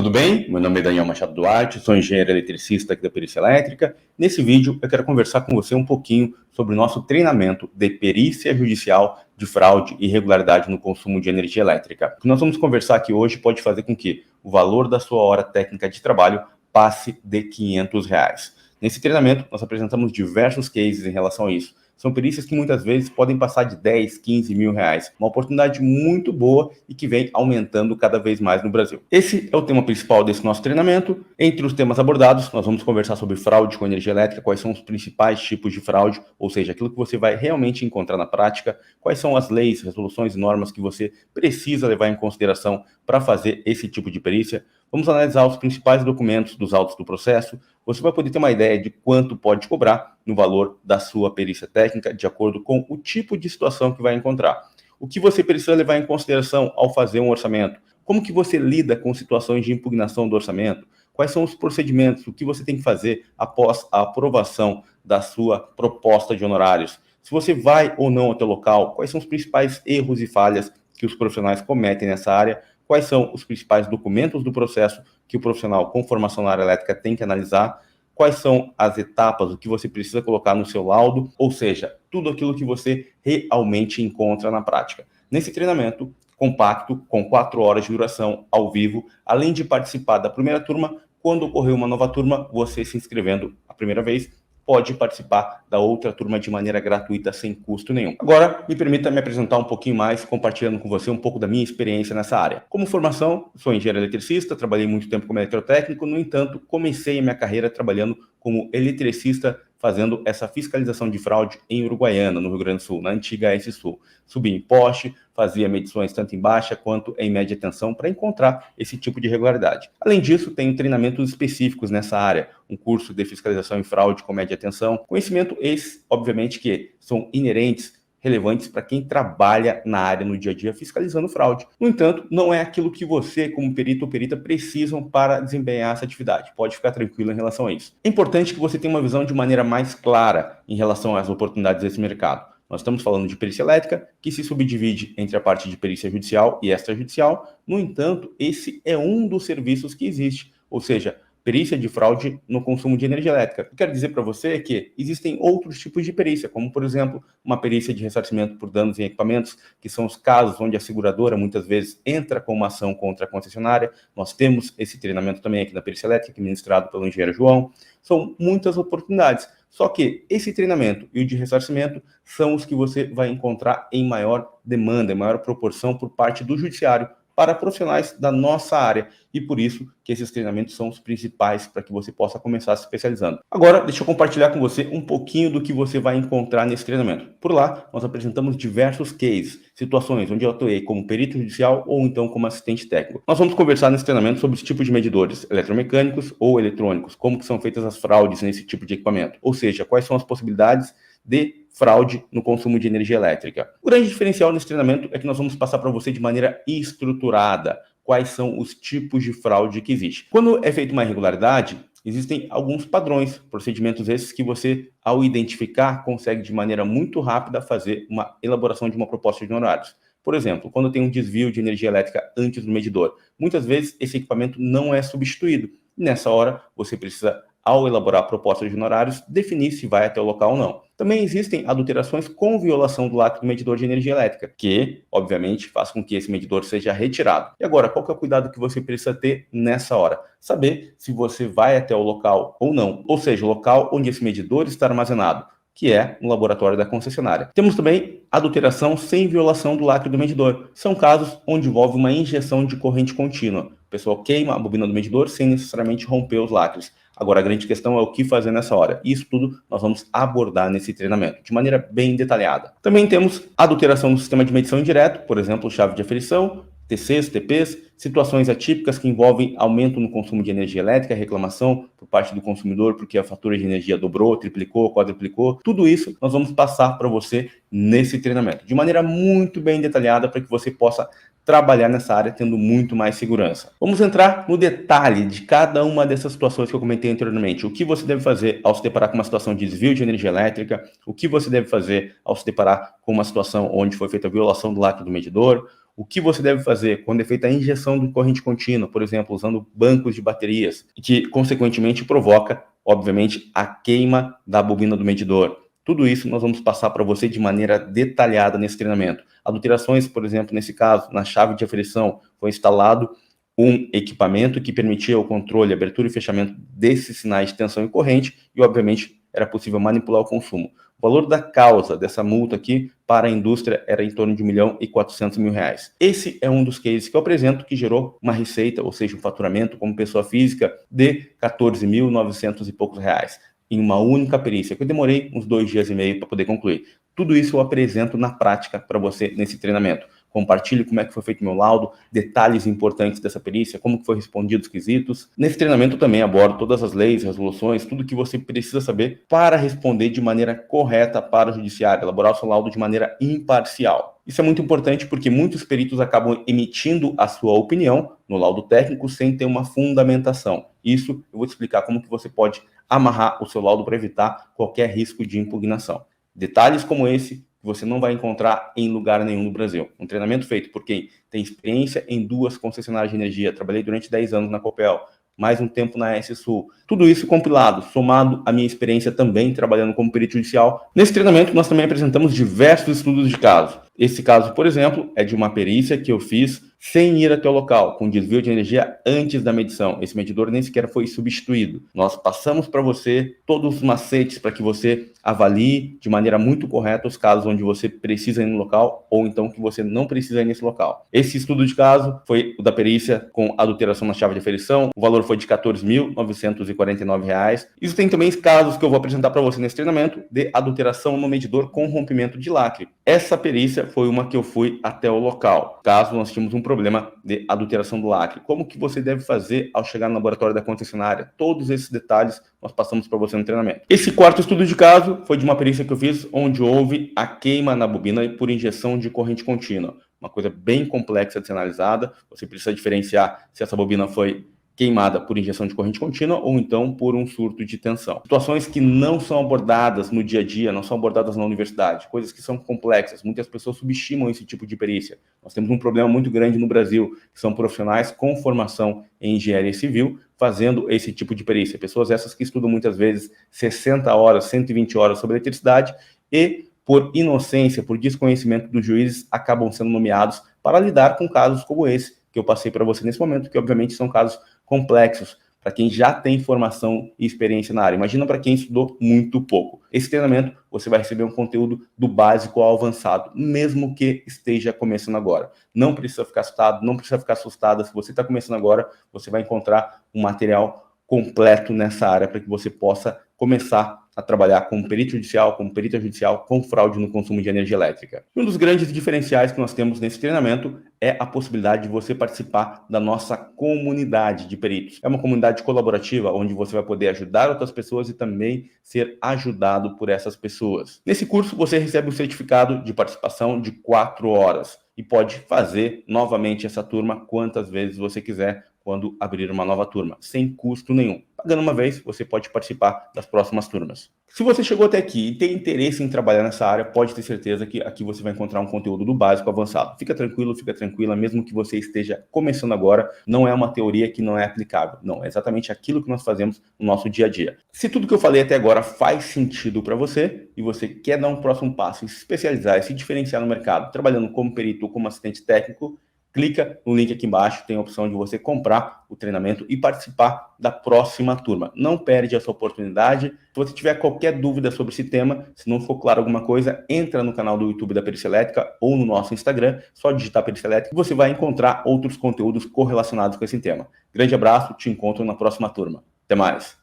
tudo bem? Meu nome é Daniel Machado Duarte, sou engenheiro eletricista aqui da Perícia Elétrica. Nesse vídeo eu quero conversar com você um pouquinho sobre o nosso treinamento de perícia judicial de fraude e irregularidade no consumo de energia elétrica. O que nós vamos conversar aqui hoje pode fazer com que o valor da sua hora técnica de trabalho passe de R$500. Nesse treinamento nós apresentamos diversos cases em relação a isso. São perícias que muitas vezes podem passar de 10, 15 mil reais. Uma oportunidade muito boa e que vem aumentando cada vez mais no Brasil. Esse é o tema principal desse nosso treinamento. Entre os temas abordados, nós vamos conversar sobre fraude com energia elétrica, quais são os principais tipos de fraude, ou seja, aquilo que você vai realmente encontrar na prática, quais são as leis, resoluções e normas que você precisa levar em consideração para fazer esse tipo de perícia. Vamos analisar os principais documentos dos autos do processo. Você vai poder ter uma ideia de quanto pode cobrar no valor da sua perícia técnica, de acordo com o tipo de situação que vai encontrar. O que você precisa levar em consideração ao fazer um orçamento? Como que você lida com situações de impugnação do orçamento? Quais são os procedimentos? O que você tem que fazer após a aprovação da sua proposta de honorários? Se você vai ou não ao teu local, quais são os principais erros e falhas que os profissionais cometem nessa área? Quais são os principais documentos do processo que o profissional com formação na área elétrica tem que analisar? Quais são as etapas, o que você precisa colocar no seu laudo? Ou seja, tudo aquilo que você realmente encontra na prática. Nesse treinamento compacto, com 4 horas de duração ao vivo, além de participar da primeira turma, quando ocorrer uma nova turma, você se inscrevendo a primeira vez, pode participar da outra turma de maneira gratuita, sem custo nenhum. Agora, me permita me apresentar um pouquinho mais, compartilhando com você um pouco da minha experiência nessa área. Como formação, sou engenheiro eletricista, trabalhei muito tempo como eletrotécnico, no entanto, comecei a minha carreira trabalhando como eletricista, fazendo essa fiscalização de fraude em Uruguaiana, no Rio Grande do Sul, na antiga AS Sul. Subia em poste, fazia medições tanto em baixa quanto em média tensão para encontrar esse tipo de irregularidade. Além disso, tenho treinamentos específicos nessa área, um curso de fiscalização em fraude com média tensão, conhecimento esses, obviamente, que são inerentes, relevantes para quem trabalha na área no dia a dia fiscalizando fraude. No entanto, não é aquilo que você, como perito ou perita, precisam para desempenhar essa atividade. Pode ficar tranquilo em relação a isso. É importante que você tenha uma visão de maneira mais clara em relação às oportunidades desse mercado. Nós estamos falando de perícia elétrica, que se subdivide entre a parte de perícia judicial e extrajudicial. No entanto, esse é um dos serviços que existe, ou seja, perícia de fraude no consumo de energia elétrica. Eu quero dizer para você que existem outros tipos de perícia, como, por exemplo, uma perícia de ressarcimento por danos em equipamentos, que são os casos onde a seguradora muitas vezes entra com uma ação contra a concessionária. Nós temos esse treinamento também aqui na perícia elétrica, que é ministrado pelo engenheiro João. São muitas oportunidades. Só que esse treinamento e o de ressarcimento são os que você vai encontrar em maior demanda, em maior proporção por parte do judiciário, para profissionais da nossa área, e por isso que esses treinamentos são os principais para que você possa começar se especializando. Agora, deixa eu compartilhar com você um pouquinho do que você vai encontrar nesse treinamento. Por lá, nós apresentamos diversos cases, situações onde eu atuei como perito judicial ou então como assistente técnico. Nós vamos conversar nesse treinamento sobre os tipos de medidores, eletromecânicos ou eletrônicos, como que são feitas as fraudes nesse tipo de equipamento, ou seja, quais são as possibilidades de fraude no consumo de energia elétrica. O grande diferencial nesse treinamento é que nós vamos passar para você de maneira estruturada quais são os tipos de fraude que existe. Quando é feita uma irregularidade, existem alguns padrões, procedimentos esses que você, ao identificar, consegue de maneira muito rápida fazer uma elaboração de uma proposta de honorários. Por exemplo, quando tem um desvio de energia elétrica antes do medidor, muitas vezes esse equipamento não é substituído. Nessa hora, você precisa, ao elaborar a proposta de honorários, definir se vai até o local ou não. Também existem adulterações com violação do lastro do medidor de energia elétrica, que, obviamente, faz com que esse medidor seja retirado. E agora, qual que é o cuidado que você precisa ter nessa hora? Saber se você vai até o local ou não, ou seja, o local onde esse medidor está armazenado, que é no laboratório da concessionária. Temos também adulteração sem violação do lacre do medidor. São casos onde envolve uma injeção de corrente contínua. O pessoal queima a bobina do medidor sem necessariamente romper os lacres. Agora, a grande questão é o que fazer nessa hora. Isso tudo nós vamos abordar nesse treinamento, de maneira bem detalhada. Também temos adulteração do sistema de medição indireto, por exemplo, chave de aferição, TCs, TPs, situações atípicas que envolvem aumento no consumo de energia elétrica, reclamação por parte do consumidor porque a fatura de energia dobrou, triplicou, quadruplicou. Tudo isso nós vamos passar para você nesse treinamento, de maneira muito bem detalhada para que você possa trabalhar nessa área tendo muito mais segurança. Vamos entrar no detalhe de cada uma dessas situações que eu comentei anteriormente. O que você deve fazer ao se deparar com uma situação de desvio de energia elétrica, o que você deve fazer ao se deparar com uma situação onde foi feita a violação do lacre do medidor, o que você deve fazer quando é feita a injeção de corrente contínua, por exemplo, usando bancos de baterias, que consequentemente provoca, obviamente, a queima da bobina do medidor. Tudo isso nós vamos passar para você de maneira detalhada nesse treinamento. Adulterações, por exemplo, nesse caso, na chave de aferição, foi instalado um equipamento que permitia o controle, abertura e fechamento desses sinais de tensão e corrente e, obviamente, era possível manipular o consumo. O valor da causa dessa multa aqui para a indústria era em torno de R$ 1.400.000. Esse é um dos cases que eu apresento que gerou uma receita, ou seja, um faturamento como pessoa física de 14.900 e poucos reais em uma única perícia, que eu demorei uns 2 dias e meio para poder concluir. Tudo isso eu apresento na prática para você nesse treinamento. Compartilho como é que foi feito meu laudo, detalhes importantes dessa perícia, como que foi respondido os quesitos. Nesse treinamento eu também abordo todas as leis, resoluções, tudo que você precisa saber para responder de maneira correta para o judiciário, elaborar o seu laudo de maneira imparcial. Isso é muito importante porque muitos peritos acabam emitindo a sua opinião no laudo técnico sem ter uma fundamentação. Isso eu vou te explicar como que você pode amarrar o seu laudo para evitar qualquer risco de impugnação. Detalhes como esse você não vai encontrar em lugar nenhum no Brasil. Um treinamento feito por quem tem experiência em 2 concessionárias de energia. Trabalhei durante 10 anos na Copel, mais um tempo na S-Sul. Tudo isso compilado, somado à minha experiência também trabalhando como perito judicial. Nesse treinamento, nós também apresentamos diversos estudos de caso. Esse caso, por exemplo, é de uma perícia que eu fiz sem ir até o local, com desvio de energia antes da medição. Esse medidor nem sequer foi substituído. Nós passamos para você todos os macetes para que você avalie de maneira muito correta os casos onde você precisa ir no local ou então que você não precisa ir nesse local. Esse estudo de caso foi o da perícia com adulteração na chave de aferição. O valor foi de R$ 14.949. Existem também casos que eu vou apresentar para você nesse treinamento de adulteração no medidor com rompimento de lacre. Essa perícia foi uma que eu fui até o local, caso nós tínhamos um problema de adulteração do lacre. Como que você deve fazer ao chegar no laboratório da concessionária? Todos esses detalhes nós passamos para você no treinamento. Esse quarto estudo de caso foi de uma perícia que eu fiz onde houve a queima na bobina por injeção de corrente contínua. Uma coisa bem complexa de ser analisada. Você precisa diferenciar se essa bobina foi queimada por injeção de corrente contínua ou então por um surto de tensão. Situações que não são abordadas no dia a dia, não são abordadas na universidade, coisas que são complexas. Muitas pessoas subestimam esse tipo de perícia. Nós temos um problema muito grande no Brasil, que são profissionais com formação em engenharia civil fazendo esse tipo de perícia. Pessoas essas que estudam muitas vezes 60 horas, 120 horas sobre eletricidade e, por inocência, por desconhecimento dos juízes, acabam sendo nomeados para lidar com casos como esse que eu passei para você nesse momento, que obviamente são casos complexos para quem já tem formação e experiência na área. Imagina para quem estudou muito pouco. Esse treinamento você vai receber um conteúdo do básico ao avançado, mesmo que esteja começando agora. Não precisa ficar assustado, não precisa ficar assustada. Se você está começando agora, você vai encontrar um material completo nessa área para que você possa começar a trabalhar como perito judicial, como perita judicial, com fraude no consumo de energia elétrica. Um dos grandes diferenciais que nós temos nesse treinamento é a possibilidade de você participar da nossa comunidade de peritos. É uma comunidade colaborativa onde você vai poder ajudar outras pessoas e também ser ajudado por essas pessoas. Nesse curso você recebe um certificado de participação de 4 horas e pode fazer novamente essa turma quantas vezes você quiser quando abrir uma nova turma, sem custo nenhum. Pagando uma vez, você pode participar das próximas turmas. Se você chegou até aqui e tem interesse em trabalhar nessa área, pode ter certeza que aqui você vai encontrar um conteúdo do básico avançado. Fica tranquilo, fica tranquila, mesmo que você esteja começando agora, não é uma teoria que não é aplicável. Não, é exatamente aquilo que nós fazemos no nosso dia a dia. Se tudo que eu falei até agora faz sentido para você e você quer dar um próximo passo e se especializar e se diferenciar no mercado, trabalhando como perito ou como assistente técnico, clica no link aqui embaixo, tem a opção de você comprar o treinamento e participar da próxima turma. Não perde essa oportunidade. Se você tiver qualquer dúvida sobre esse tema, se não for claro alguma coisa, entra no canal do YouTube da Perícia Elétrica ou no nosso Instagram, só digitar Perícia Elétrica e você vai encontrar outros conteúdos correlacionados com esse tema. Grande abraço, te encontro na próxima turma. Até mais!